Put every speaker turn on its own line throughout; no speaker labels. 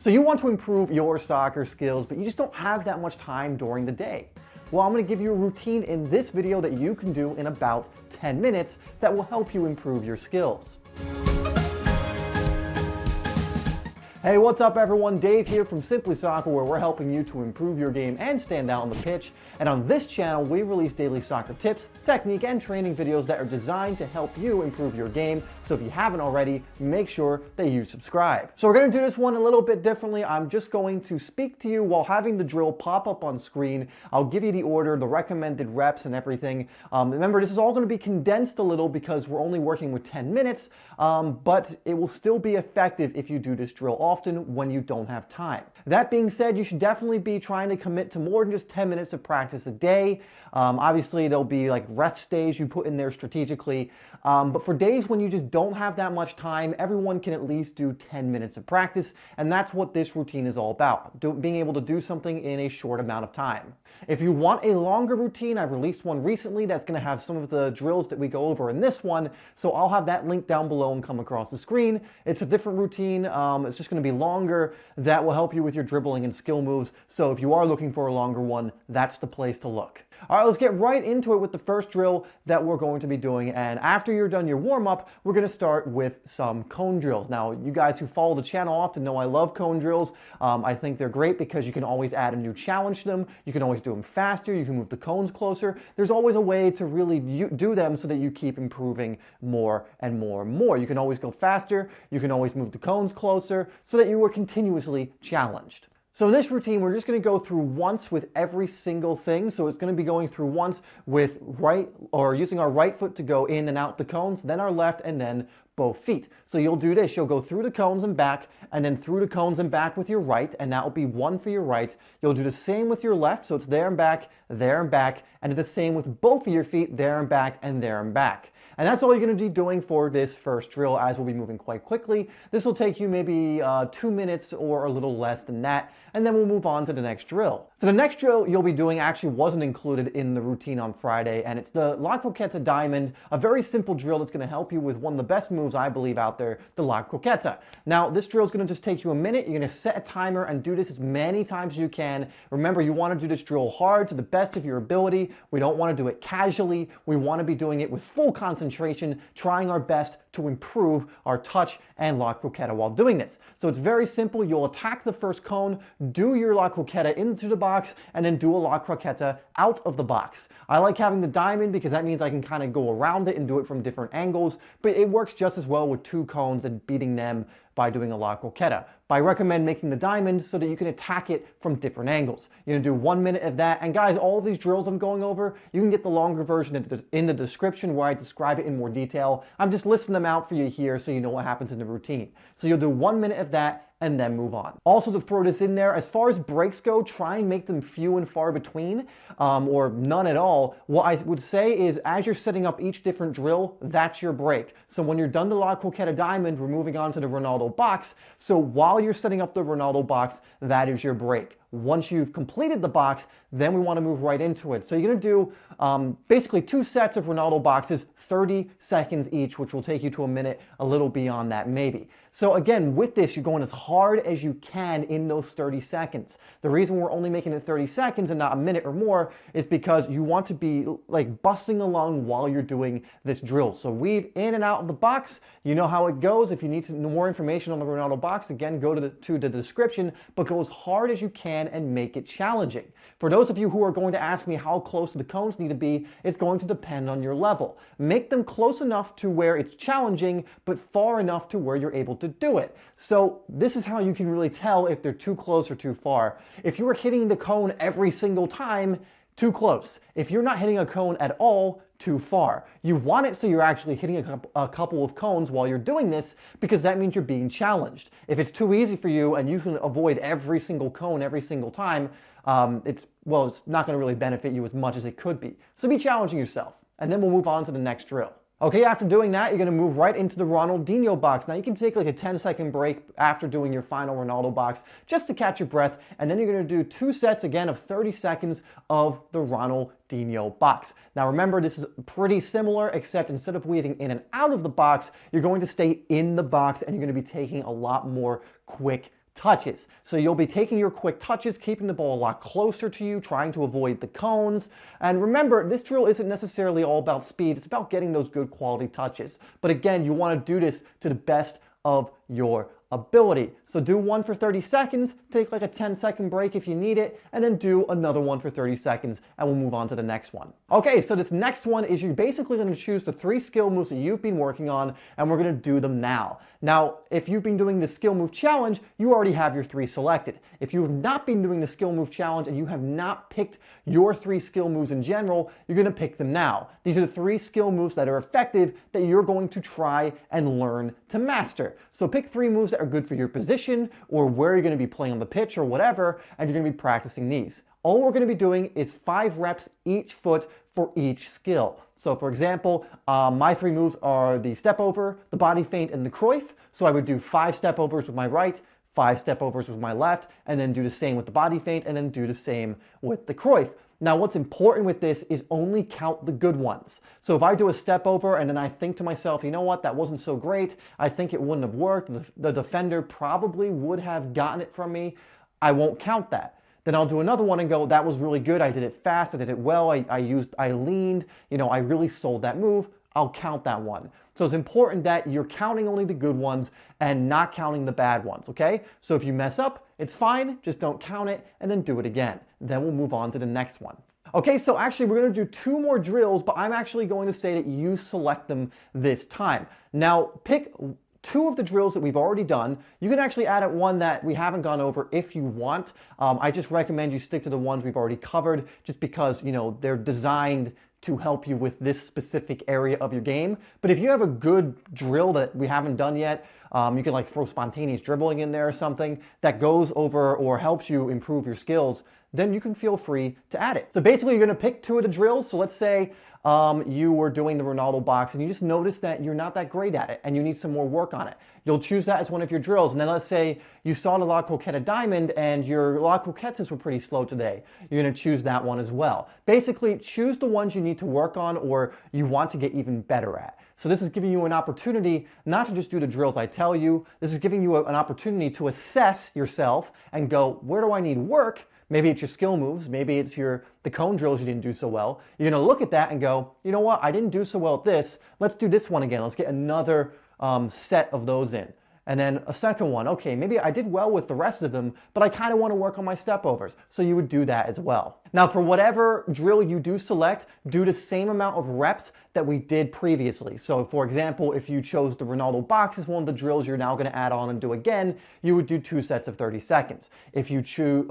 So you want to improve your soccer skills, but you just don't have that much time during the day. Well, I'm going to give you a routine in this video that you can do in about 10 minutes that will help you improve your skills. Hey, what's up everyone? Dave here from SimplySoccer, where we're helping you to improve your game and stand out on the pitch. And on this channel, we release daily soccer tips, technique, and training videos that are designed to help you improve your game. So if you haven't already, make sure that you subscribe. So we're going to do this one a little bit differently. I'm just going to speak to you while having the drill pop up on screen. I'll give you the order, the recommended reps, and everything. Remember, this is all going to be condensed a little because we're only working with 10 minutes, but it will still be effective if you do this drill often when you don't have time. That being said, you should definitely be trying to commit to more than just 10 minutes of practice a day. Obviously, there'll be like rest days you put in there strategically, but for days when you just don't have that much time, everyone can at least do 10 minutes of practice, and that's what this routine is all about, being able to do something in a short amount of time. If you want a longer routine, I've released one recently that's going to have some of the drills that we go over in this one, so I'll have that link down below and come across the screen. It's a different routine. It's just going to be longer. That will help you with your dribbling and skill moves, so if you are looking for a longer one, that's the place to look. All right, let's get right into it with the first drill that we're going to be doing, and after you're done your warm-up, we're going to start with some cone drills. Now, you guys who follow the channel often know I love cone drills. I think they're great because you can always add a new challenge to them. You can always do them faster. You can move the cones closer. There's always a way to really do them so that you keep improving more and more and more. You can always go faster. You can always move the cones closer so that you are continuously challenged. So in this routine, we're just going to go through once with every single thing. So it's going to be going through once with using our right foot to go in and out the cones, then our left, and then both feet. So you'll do this. You'll go through the cones and back, and then through the cones and back with your right, and that will be one for your right. You'll do the same with your left, so it's there and back, and do the same with both of your feet, there and back, and there and back. And that's all you're going to be doing for this first drill, as we'll be moving quite quickly. This will take you maybe 2 minutes or a little less than that, and then we'll move on to the next drill. So the next drill you'll be doing actually wasn't included in the routine on Friday, and it's the La Croqueta Diamond, a very simple drill that's going to help you with one of the best moves I believe out there, the La Croqueta. Now, this drill is going to just take you a minute. You're going to set a timer and do this as many times as you can. Remember, you want to do this drill hard to the best of your ability. We don't want to do it casually. We want to be doing it with full concentration, trying our best to improve our touch and La Croqueta while doing this. So it's very simple. You'll attack the first cone, do your La Croqueta into the box, and then do a La Croqueta out of the box. I like having the diamond because that means I can kind of go around it and do it from different angles, but it works just as well with two cones and beating them by doing a La Croqueta. But I recommend making the diamond so that you can attack it from different angles. You're gonna do 1 minute of that. And guys, all of these drills I'm going over, you can get the longer version in the description where I describe it in more detail. I'm just listing them out for you here so you know what happens in the routine. So you'll do 1 minute of that and then move on. Also, to throw this in there, as far as breaks go, try and make them few and far between, or none at all. What I would say is, as you're setting up each different drill, that's your break. So when you're done the La Croqueta Diamond, we're moving on to the Ronaldo box. So while you're setting up the Ronaldo box, that is your break. Once you've completed the box, then we want to move right into it. So you're going to do basically 2 sets of Ronaldo boxes, 30 seconds each, which will take you to a minute, a little beyond that maybe. So again, with this, you're going as hard as you can in those 30 seconds. The reason we're only making it 30 seconds and not a minute or more is because you want to be like busting along while you're doing this drill. So weave in and out of the box. You know how it goes. If you need more information on the Ronaldo box, again, go to the description, but go as hard as you can and make it challenging. For those of you who are going to ask me how close the cones need to be, it's going to depend on your level. Make them close enough to where it's challenging, but far enough to where you're able to do it. So this is how you can really tell if they're too close or too far. If you are hitting the cone every single time, too close. If you're not hitting a cone at all, too far. You want it so you're actually hitting a couple of cones while you're doing this, because that means you're being challenged. If it's too easy for you and you can avoid every single cone every single time, it's not going to really benefit you as much as it could be. So be challenging yourself. And then we'll move on to the next drill. Okay, after doing that, you're going to move right into the Ronaldinho box. Now, you can take like a 10-second break after doing your final Ronaldo box just to catch your breath, and then you're going to do 2 sets again of 30 seconds of the Ronaldinho box. Now, remember, this is pretty similar, except instead of weaving in and out of the box, you're going to stay in the box, and you're going to be taking a lot more quick touches. So you'll be taking your quick touches, keeping the ball a lot closer to you, trying to avoid the cones. And remember, this drill isn't necessarily all about speed. It's about getting those good quality touches. But again, you want to do this to the best of your ability. So do one for 30 seconds, take like a 10-second break if you need it, and then do another one for 30 seconds, and we'll move on to the next one. Okay, so this next one is you're basically going to choose the 3 skill moves that you've been working on, and we're going to do them now. Now, if you've been doing the skill move challenge, you already have your 3 selected. If you have not been doing the skill move challenge and you have not picked your 3 skill moves in general, you're going to pick them now. These are the 3 skill moves that are effective that you're going to try and learn to master. So pick 3 moves that are good for your position or where you're going to be playing on the pitch or whatever, and you're going to be practicing these. All we're going to be doing is 5 reps each foot for each skill. So for example, my 3 moves are the step over, the body feint, and the Cruyff. So I would do 5 step overs with my right, 5 step overs with my left, and then do the same with the body feint, and then do the same with the Cruyff. Now what's important with this is only count the good ones. So if I do a step over and then I think to myself, you know what, that wasn't so great, I think it wouldn't have worked, the defender probably would have gotten it from me, I won't count that. Then I'll do another one and go, that was really good, I did it fast, I did it well, I leaned, you know, I really sold that move, I'll count that one. So it's important that you're counting only the good ones and not counting the bad ones, okay? So if you mess up, it's fine, just don't count it and then do it again. Then we'll move on to the next one. Okay, so actually we're going to do 2 more drills, but I'm actually going to say that you select them this time. Now pick 2 of the drills that we've already done. You can actually add one that we haven't gone over if you want. I just recommend you stick to the ones we've already covered just because, you know, they're designed to help you with this specific area of your game. But if you have a good drill that we haven't done yet, you can like throw spontaneous dribbling in there or something that goes over or helps you improve your skills, then you can feel free to add it. So basically you're gonna pick 2 of the drills. So let's say you were doing the Ronaldo box and you just noticed that you're not that great at it and you need some more work on it. You'll choose that as one of your drills. And then let's say you saw the La Croquette diamond and your La Croquettes were pretty slow today. You're gonna choose that one as well. Basically, choose the ones you need to work on or you want to get even better at. So this is giving you an opportunity not to just do the drills I tell you. This is giving you an opportunity to assess yourself and go, where do I need work? Maybe it's your skill moves, maybe it's the cone drills you didn't do so well. You're gonna look at that and go, you know what, I didn't do so well at this, let's do this one again, let's get another set of those in. And then a second one, okay, maybe I did well with the rest of them, but I kind of want to work on my step overs. So you would do that as well. Now for whatever drill you do select, do the same amount of reps that we did previously. So for example, if you chose the Ronaldo box as one of the drills you're now going to add on and do again, you would do 2 sets of 30 seconds. If you chose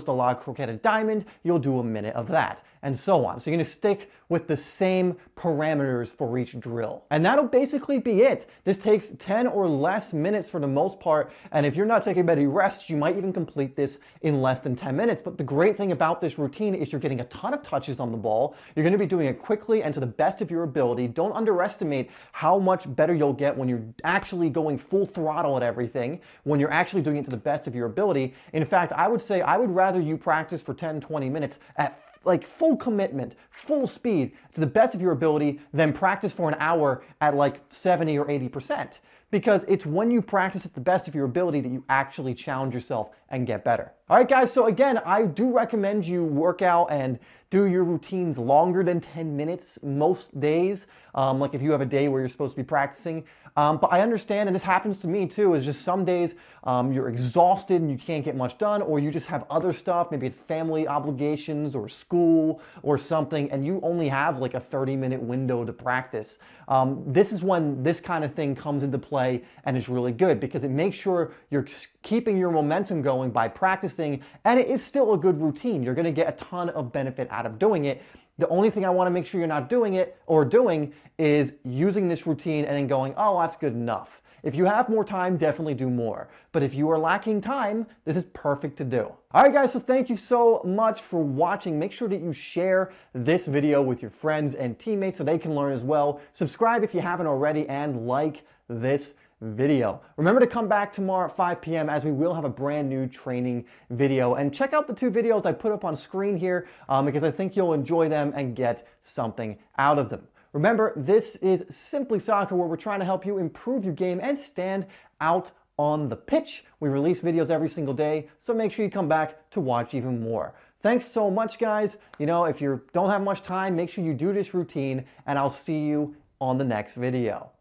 the La Croquette diamond, you'll do a minute of that, and so on. So you're going to stick with the same parameters for each drill. And that'll basically be it. This takes 10 or less minutes for the most part, and if you're not taking many rests, you might even complete this in less than 10 minutes. But the great thing about this routine is you're getting a ton of touches on the ball. You're going to be doing it quickly and to the best of your ability. Don't underestimate how much better you'll get when you're actually going full throttle at everything, when you're actually doing it to the best of your ability. In fact, I would say I would rather you practice for 10-20 minutes at like full commitment, full speed, to the best of your ability, than practice for an hour at like 70 or 80%. Because it's when you practice at the best of your ability that you actually challenge yourself and get better. All right, guys, so again, I do recommend you work out and do your routines longer than 10 minutes most days. Like if you have a day where you're supposed to be practicing. But I understand, and this happens to me too, is just some days you're exhausted and you can't get much done, or you just have other stuff, maybe it's family obligations or school or something, and you only have like a 30-minute window to practice. This is when this kind of thing comes into play and is really good because it makes sure you're keeping your momentum going by practicing, and it is still a good routine. You're gonna get a ton of benefit out of doing it. The only thing I want to make sure you're not doing is using this routine and then going, oh, that's good enough. If you have more time, definitely do more. But if you are lacking time, this is perfect to do. All right, guys, so thank you so much for watching. Make sure that you share this video with your friends and teammates so they can learn as well. Subscribe if you haven't already and like this video. Remember to come back tomorrow at 5 p.m. as we will have a brand new training video. And check out the 2 videos I put up on screen here because I think you'll enjoy them and get something out of them. Remember, this is Simply Soccer, where we're trying to help you improve your game and stand out on the pitch. We release videos every single day, so make sure you come back to watch even more. Thanks so much, guys. You know, if you don't have much time, make sure you do this routine, and I'll see you on the next video.